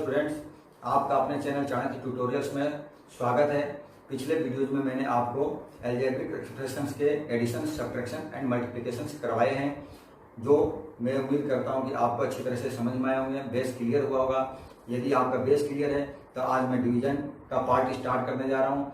Students, आपका अपने channel Chanakya tutorials में स्वागत है। पिछले वीडियोज में मैंने आपको अलजेब्रिक एक्सप्रेशंस के एडिशन, सब्ट्रैक्शन एंड मल्टीप्लिकेशंस करवाए हैं, जो मैं उम्मीद करता हूं कि आपको अच्छी तरह से समझ में आए होंगे, बेस क्लियर हुआ होगा। यदि आपका बेस क्लियर है तो आज मैं डिवीजन का पार्ट स्टार्ट करने जा रहा हूँ।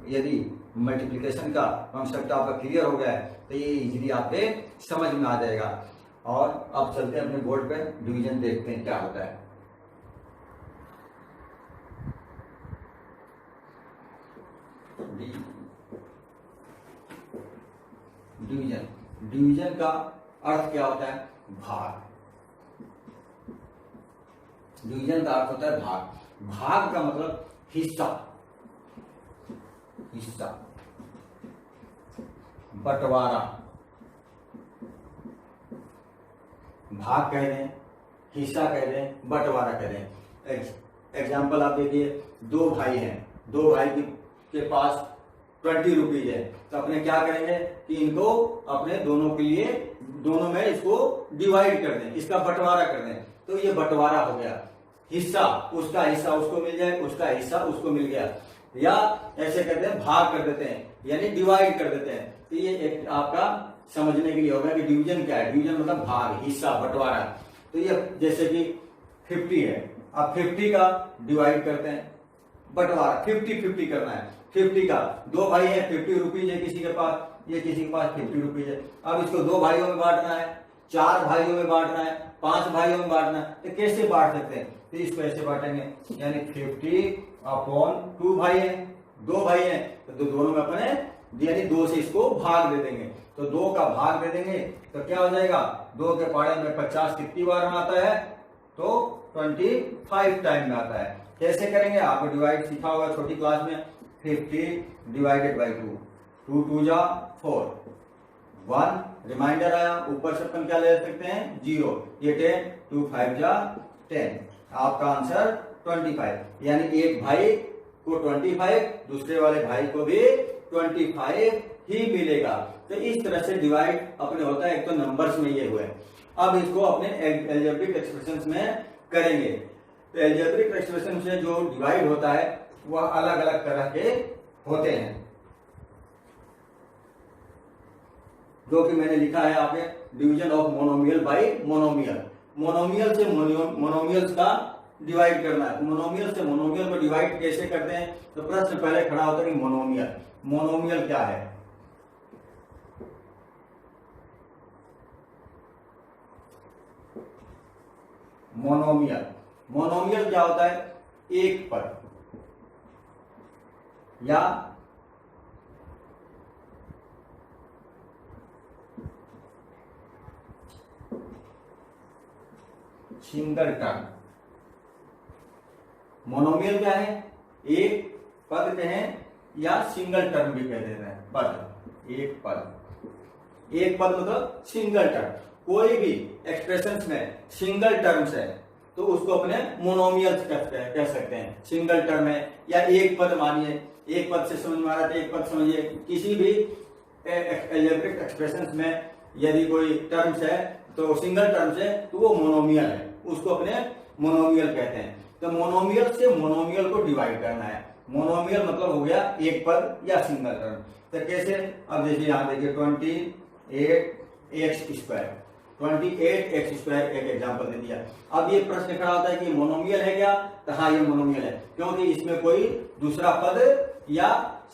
यदि मल्टीप्लिकेशन का कॉन्सेप्ट आपका क्लियर हो गया है तो ये इजीली आपके समझ में आ जाएगा। और अब चलते हैं अपने बोर्ड पे, डिवीजन देखते हैं क्या होता है। डिवीजन, डिवीजन का अर्थ क्या होता है? भाग। डिवीजन का अर्थ होता है भाग। भाग का मतलब हिस्सा, हिस्सा, बंटवारा। भाग कह दें, हिस्सा कह दें, बंटवारा कह दें। एग्जाम्पल आप देखिए, दो भाई हैं, दो भाई के पास 20 रुपीज है, तो अपने क्या करेंगे कि इनको अपने दोनों के लिए, दोनों में इसको डिवाइड कर दें, इसका बंटवारा कर दें। तो ये बंटवारा हो गया। हिस्सा, उसका हिस्सा उसको मिल जाए, उसका हिस्सा उसको मिल गया, या ऐसे कहते हैं भाग कर देते हैं, यानी डिवाइड कर देते हैं। तो ये एक आपका समझने के लिए होगा कि डिवीजन क्या है। डिवीजन मतलब भाग, हिस्सा, बंटवारा। तो ये जैसे कि 50 है, अब 50 का डिवाइड करते हैं, बंटवारा 50-50 करना है। 50 का, दो भाई है, 50 रुपीज है किसी के पास, ये किसी के पास 50 रुपीज है। अब इसको दो भाइयों में बांटना है, 4 भाइयों में बांटना है, 5 भाइयों में बांटना है। तो कैसे बांट सकते हैं? तो इसको ऐसे बांटेंगे, यानी 50/2 भाई है, दो भाई है तो दोनों में अपने, यानी 2 से इसको भाग दे देंगे। तो 2 का भाग दे देंगे तो क्या हो जाएगा? 2 के पाड़े में 50 कितनी बार में आता है? तो 25 टाइम में आता है। कैसे करेंगे? आपको डिवाइड सीखा होगा छोटी क्लास में। 50 डिवाइडेड बाई 2, 2 2 जा 4, 1 रिमाइंडर आया, ऊपर से अपन क्या ले सकते हैं? 0, ये 10, 2 5 जा 10। आपका आंसर 25, यानी एक भाई को 25, दूसरे वाले भाई को भी 25 ही मिलेगा। तो इस तरह से डिवाइड अपने होता है। एक तो नंबर्स में ये हुए, अब इसको अपने अलजेब्रिक एक्सप्रेशंस में करेंगे। तो अलजेब्रिक एक्सप्रेशन से जो डिवाइड होता है वह अलग अलग तरह के होते हैं, जो कि मैंने लिखा है आपने, division of monomial bye monomial. Monomial से मोनोमियल्स का डिवाइड करना है। मोनोमियल से मोनोमियल को डिवाइड कैसे करते हैं? तो प्रश्न पहले खड़ा होता है कि मोनोमियल, मोनोमियल क्या है? मोनोमियल, मोनोमियल क्या होता है? एक पद या सिंगल टर्म। मोनोमियल क्या है? एक पद कहें या सिंगल टर्म भी कह देते हैं। पद, एक पद, एक पद मतलब सिंगल टर्म। कोई भी एक्सप्रेशंस में सिंगल टर्म्स है तो उसको अपने मोनोमियल कह सकते हैं। सिंगल टर्म है या एक पद, मानिए एक पद से समझ में आ रहा है, एक पद समझिए। किसी भी अलजेब्रिक एक्सप्रेशंस में यदि कोई टर्म्स है तो सिंगल टर्म्स है तो वो मोनोमियल है, उसको अपने मोनोमियल कहते हैं। तो मोनोमियल से मोनोमियल को डिवाइड करना है। मोनोमियल मतलब हो गया एक पद या सिंगल टर्म। तो कैसे? अब देखिए, यहां देखिए 28x², 28x² एक एग्जांपल दे दिया। अब ये प्रश्न खड़ा होता है कि मोनोमियल है क्या? तो हाँ, ये मोनोमियल है, क्योंकि इसमें कोई दूसरा पद या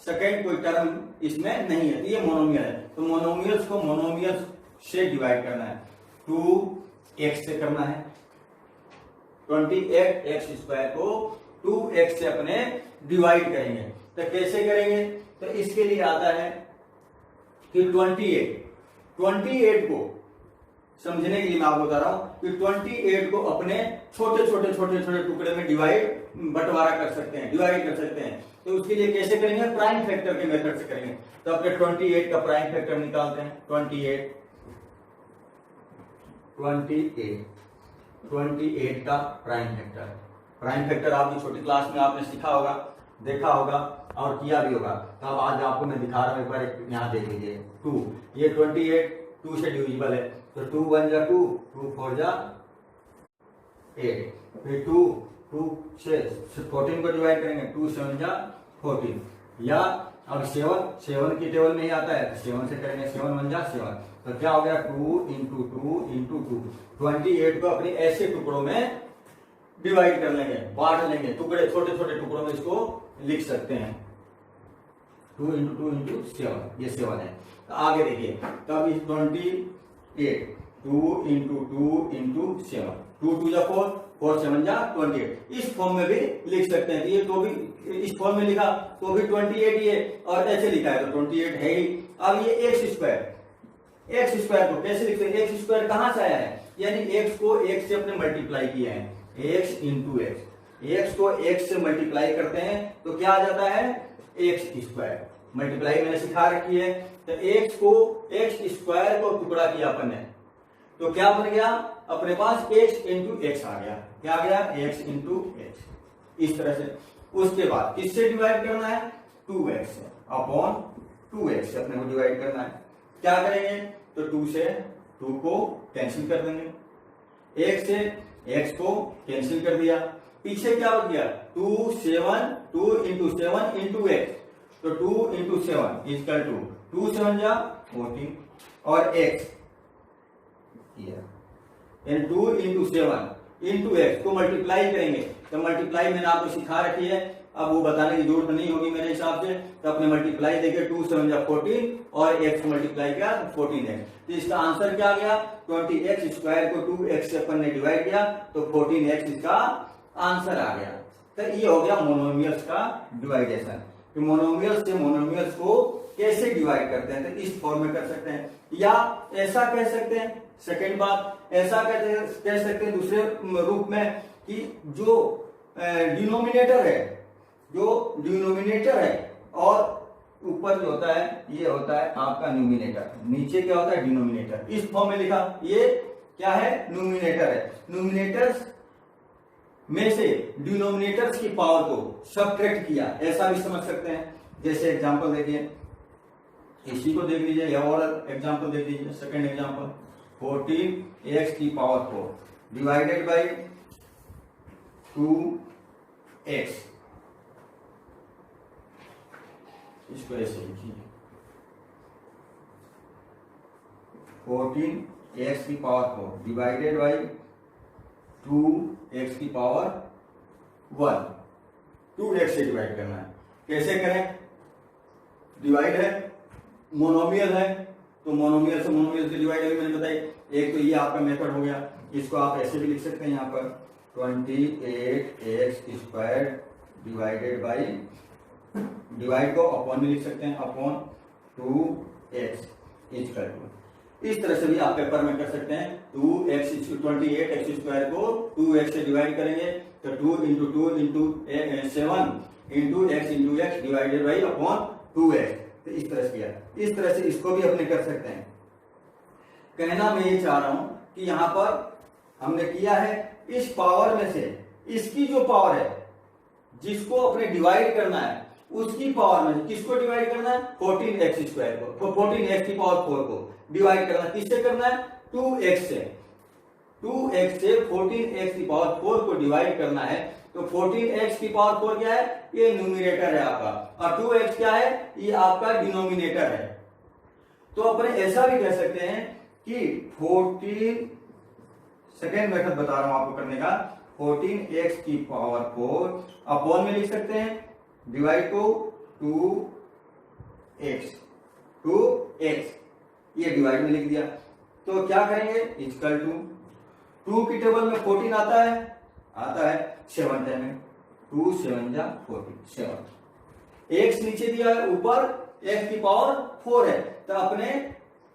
सेकेंड कोई टर्म इसमें नहीं है, तो ये मोनोमियल है। तो मोनोमियल्स को मोनोमियल से डिवाइड करना है। 2x से करना है, 28x² को 2x से अपने डिवाइड करेंगे। तो कैसे करेंगे? तो इसके लिए आता है कि 28 को समझने के लिए मैं आपको बता रहा हूं कि 28 को अपने छोटे छोटे टुकड़े में बंटवारा कर सकते हैं, डिवाइड कर सकते हैं। तो उसके लिए कैसे करेंगे? प्राइम फैक्टर के मेथड से करेंगे। तो अपने 28 का प्राइम फैक्टर निकालते हैं। 28 का प्राइम फैक्टर। प्राइम फैक्टर आपकी छोटी क्लास में आपने सीखा होगा, देखा होगा और किया भी होगा। तो अब आज आपको मैं दिखा रहा हूं, एक बार यहां देख लीजिए। 2, ये 28 2 से डिविजिबल है, तो 2 1 जा 2, 2 4 जा 8, फिर 2 2 से 14 को डिवाइड करेंगे, 2 7 जा 14, या अब 7 की टेबल में ही आता है तो 7 से करेंगे, 7 1 जा 7, तो क्या हो गया 2 इंटू 2 इंटू 2, 28 को अपने ऐसे टुकड़ों में डिवाइड कर लेंगे, बांट लेंगे, टुकड़े छोटे छोटे टुकड़ों में इसको लिख सकते हैं। 2 इंटू 2 इंटू 7, ये 7 है। तो आगे देखिए, तब इस 28, 2 इंटू 2 इंटू 7, 2 2 जा 4, 4 7 जा 28, इस फॉर्म में भी लिख सकते हैं। ये तो भी इस फॉर्म में लिखा तो भी 28 ही है, और ऐसे लिखा है तो 28 है ही। अब ये एक्स स्क्वायर को कैसे लिखते हैं? एक्स स्क्वायर कहां से आया है? यानी एक्स को एक्स से अपने मल्टीप्लाई किया है, एक्स इंटू एक्स, एक्स को एक्स से मल्टीप्लाई करते हैं तो क्या आ जाता है? X square. मल्टीप्लाई मैंने सिखा रखी है, तो एक्स स्क्वायर को टुकड़ा किया अपन ने, तो क्या बन गया अपने पास? एक्स इंटू एक्स आ गया। क्या आ गया? X into x. इस तरह से उसके बाद किससे डिवाइड करना है? 2x से, अपॉन 2x से अपने को डिवाइड करना है। क्या करेंगे? तो 2 से 2 को कैंसिल कर देंगे, x से x को कैंसिल कर दिया, पीछे क्या हो गया? 2 इंटू 7 इंटू एक्स, तो 2 इंटू 7 इजकल टू 2 7 जा 14, और x 2 इंटू 7 इंटू एक्स को मल्टीप्लाई करेंगे, तो मल्टीप्लाई मैंने आपको सिखा रखी है, अब वो बताने की जरूरत नहीं होगी मेरे हिसाब से। तो अपने मल्टीप्लाई देखे 2 7 जा 14 और x मल्टीप्लाई किया 14x, तो इसका आंसर क्या आ गया? 20x स्क्वायर को 2x से अपन ने डिवाइड किया तो 14x इसका आंसर आ गया। तो ये हो गया मोनोमियल्स का डिवाइडेशन। तो मोनोमियल्स से मोनोमियल्स को कैसे डिवाइड करते हैं? तो इस फॉर्म में कर सकते हैं, या ऐसा कह सकते हैं। सेकेंड बात, ऐसा कह सकते हैं दूसरे रूप में कि जो डिनोमिनेटर है और ऊपर जो होता है ये होता है आपका न्यूमिनेटर, नीचे क्या होता है? डिनोमिनेटर। इस फॉर्म में लिखा, ये क्या है? न्यूमिनेटर है। न्यूमिनेटर्स में से डिनोमिनेटर्स की पावर को सब्ट्रैक्ट किया, ऐसा भी समझ सकते हैं। जैसे एग्जांपल देखिए, इसी को देख लीजिए, या और एग्जांपल देख लीजिए। सेकंड एग्जांपल, 14x की पावर 4 डिवाइडेड बाई 2x, इसको ऐसे लिखिए, 14x की पावर 4 डिवाइडेड बाई 2x की पावर 1, 2x से डिवाइड करना है। कैसे करें? डिवाइड है, मोनोमियल है, तो मोनोमियल से डिवाइड है, मैंने बताई। एक तो ये आपका मेथड हो गया, इसको आप ऐसे भी लिख सकते हैं, यहाँ पर 28x square divided by, divide को अपॉन में लिख सकते हैं, अपॉन 2x इक्वल टू, इस तरह से भी आप पेपर में कर सकते हैं। 28x स्क्वायर को 2x से डिवाइड करेंगे तो 2 into 2 into 7 into x divided by upon 2x, तो इस तरह से किया। इस तरह से इसको भी अपने कर सकते हैं। कहना मैं ये चाह रहा हूं कि यहां पर हमने किया है, इस पावर में से इसकी जो पावर है जिसको अपने डिवाइड करना है, उसकी पावर में किसको डिवाइड करना है? 14x स्क्वायर को, तो 14x की पावर 4 को डिवाइड करना, किससे करना है? 2x से 14x की पावर 4 को डिवाइड करना है। तो 14x की पावर 4 क्या है? ये न्यूमिनेटर है आपका, और 2x क्या है? ये आपका डिनोमिनेटर है। तो अपने ऐसा भी कह सकते हैं कि 14, सेकेंड मेथड बता रहा हूं आपको करने का, 14x की पावर 4 अपॉन में लिख सकते हैं, डिवाइड को 2x, ये डिवाइड में लिख दिया। तो क्या करेंगे? इक्वल टू 2 की टेबल में 14 आता है 7 टाइम में, 2 7 जा 14, 7। x नीचे दिया है, ऊपर x की पावर 4 है, तो अपने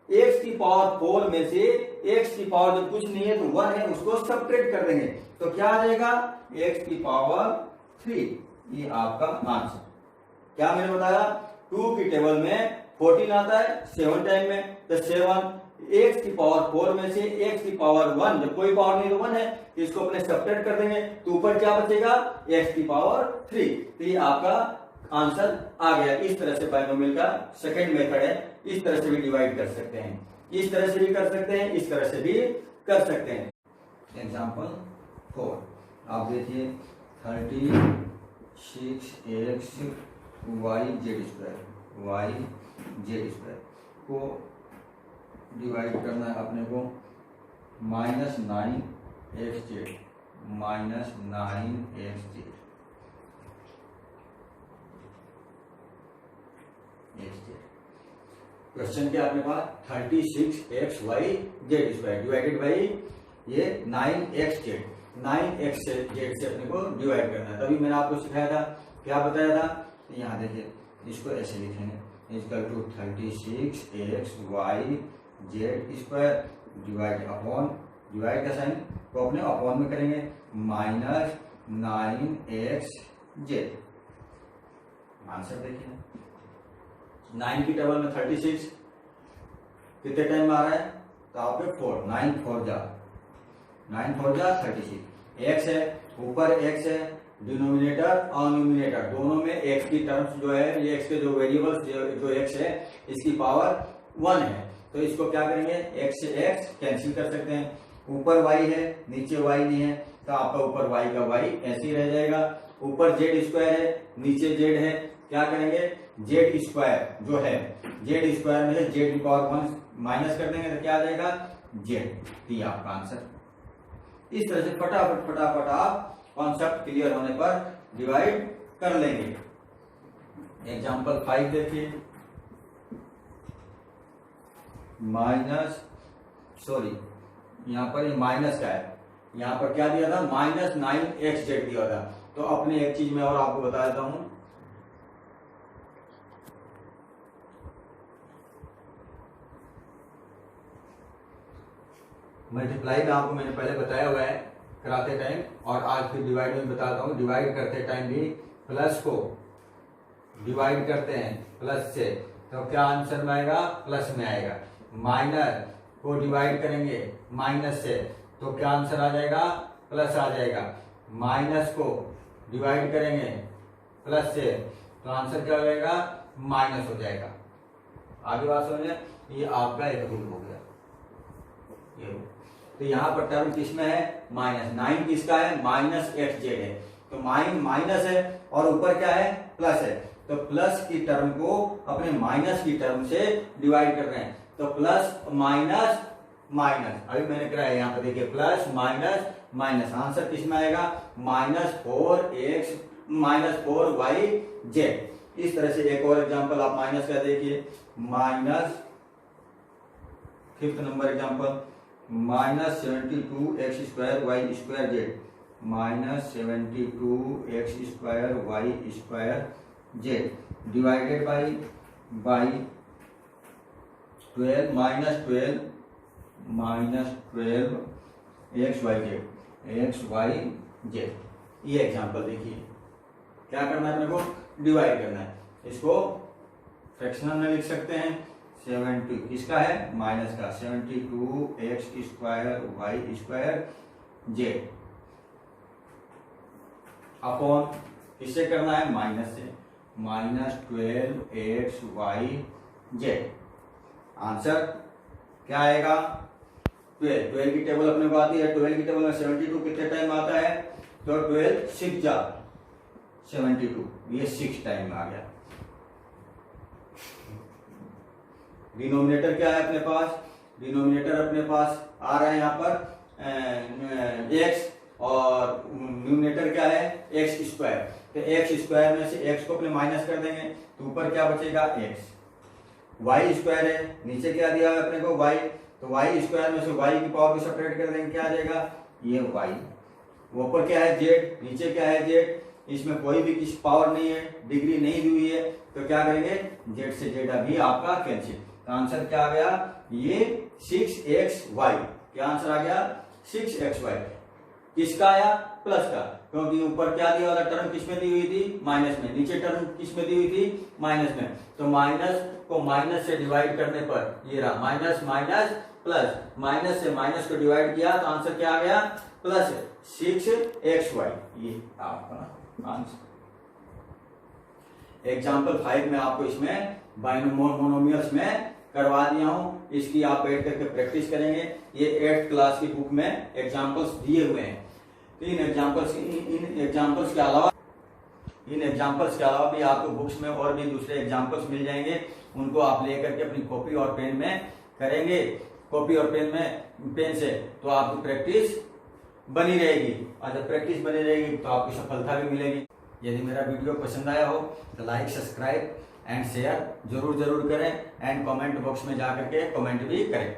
x की पावर 4 में से x की पावर जब कुछ नहीं है तो 1 है, उसको सब्ट्रैक्ट कर देंगे, तो क्या आ जाएगा? x की पावर 3, ये आपका आंसर। क्या मैंने बताया? 2 की टेबल में 14 आता है 7 टाइम में, तो 7 x की पावर 4 में से x की पावर 1, जब कोई पावर नहीं तो 1 है, तो इसको अपने सब्ट्रैक्ट कर देंगे, तो ऊपर क्या बचेगा? x की पावर 3, तो ये आपका आंसर आ गया। इस तरह से बाइनोमियल का सेकंड मेथड है, इस तरह से भी डिवाइड कर सकते हैं, इस तरह से भी कर सकते हैं, इस तरह से भी कर सकते हैं। एग्जाम्पल 4 आप देखिए, 36x y z स्क्वायर को डिवाइड करना है अपने को -9xz क्वेश्चन क्या अपने पास 36xy z square divided by ये 9xz से अपने को डिवाइड करना है। तभी मैंने आपको सिखाया था, क्या बताया था, यहाँ देखिए इसको ऐसे लिखेंगे equal to 36xy z square divide upon, divide का साइन को अपने अपॉन में करेंगे -9xz। आंसर देखिए 9 की टेबल में 36 कितने टाइम में आ रहा है, तो आपके 4 9 4 जा 36। x है ऊपर, x है डिनोमिनेटर और न्यूमिनेटर दोनों में x की टर्म्स जो है, ये x के जो वेरिएबल्स जो x है इसकी पावर 1 है, तो इसको क्या करेंगे x से x कैंसिल कर सकते हैं। ऊपर y है नीचे y नहीं है, तो आपका ऊपर y का y ऐसे ही रह जाएगा। ऊपर z स्क्वायर है नीचे z है, क्या करेंगे z स्क्वायर जो है z स्क्वायर में से z की पावर 1 माइनस कर देंगे तो क्या आ जाएगा z। ये आपका आंसर। इस तरह से फटाफट आप कॉन्सेप्ट क्लियर होने पर डिवाइड कर लेंगे। एग्जांपल 5 देखिए, यहाँ पर ये माइनस का है, यहाँ पर क्या दिया था -9xz दिया था। तो अपने एक चीज में और आपको बता देता हूं, मल्टीप्लाई में आपको मैंने पहले बताया हुआ है कराते टाइम, और आज फिर डिवाइड में बताता हूँ। डिवाइड करते टाइम भी प्लस को डिवाइड करते हैं प्लस से, तो क्या आंसर में आएगा प्लस में आएगा। माइनस को डिवाइड करेंगे माइनस से, तो क्या आंसर आ जाएगा प्लस आ जाएगा। माइनस को डिवाइड करेंगे प्लस से, तो आंसर क्या हो जाएगा माइनस हो जाएगा। आगे बात समझे, ये आपका एक रूल हो गया ये। तो यहाँ पर टर्म किसमें है -9 किसका है -xz है, तो माइनस है और ऊपर क्या है प्लस है, तो प्लस की टर्म को अपने माइनस की टर्म से डिवाइड कर रहे हैं, तो प्लस माइनस माइनस। अभी मैंने कराया यहाँ पर देखिए प्लस माइनस माइनस, आंसर किसमें आएगा -4y z। इस तरह से एक और एग्जांपल आप माइनस का देखिए, fifth number example -72x square y square z -72x square y square z divided by 12 -12 x y z। ये एग्जांपल देखिए, क्या करना है अपने को डिवाइड करना है। इसको फ्रैक्शनल में लिख सकते हैं, 70 किसका है माइनस का, 72x square y square z upon किससे करना है माइनस से, -12x y z। आंसर क्या आएगा 12 की टेबल अपने को आती है, 12 की टेबल में 72 कितने टाइम आता है, तो 12 6 जा 72, ये 6 टाइम आ गया। डिनोमिनेटर क्या है अपने पास, डिनोमिनेटर अपने पास आ रहा है यहाँ पर x, और न्यूमिनेटर क्या है x स्क्वायर, तो x स्क्वायर में से x को अपने माइनस कर देंगे, तो ऊपर क्या बचेगा x। y स्क्वायर है नीचे क्या दिया है अपने को y, तो y स्क्वायर में से y की पावर को सेपरेट कर देंगे, क्या आ जाएगा ये y। ऊपर क्या है z, नीचे क्या है z, इसमें कोई भी किसी पावर नहीं है, डिग्री नहीं दी हुई है, तो क्या करेंगे z से z भी आपका कैंसिल, तो आंसर क्या आ गया ये 6xy। क्या आंसर आ गया 6xy। किसका आया प्लस का, क्योंकि ऊपर क्या दिया वाला टर्म किसमें दी हुई थी माइनस में, नीचे टर्म किसमें दी हुई थी माइनस में, तो माइनस को माइनस से डिवाइड करने पर ये रहा माइनस माइनस प्लस, माइनस से माइनस को डिवाइड किया तो आंसर क्या आ गया प्लस 6xy। ये आपका आंसर। एग्जाम्पल 5 में आपको इसमें बाइनोमियल्स में करवा दिया हूं, इसकी आप ऐड करके प्रैक्टिस करेंगे। ये 8th क्लास की बुक में एग्जाम्पल्स दिए हुए हैं। तो इन एग्जाम्पल्स के अलावा भी आपको बुक्स में और भी दूसरे एग्जाम्पल्स मिल जाएंगे। उनको आप लेकर के अपनी कॉपी और पेन में करेंगे। कॉपी और पेन से तो आपकी प्रैक्टिस बनी रहेगी, और जब प्रैक्टिस बनी रहेगी तो आपको सफलता भी मिलेगी। यदि मेरा वीडियो पसंद आया हो तो लाइक, सब्सक्राइब एंड शेयर जरूर करें, एंड कमेंट बॉक्स में जाकर के कमेंट भी करें।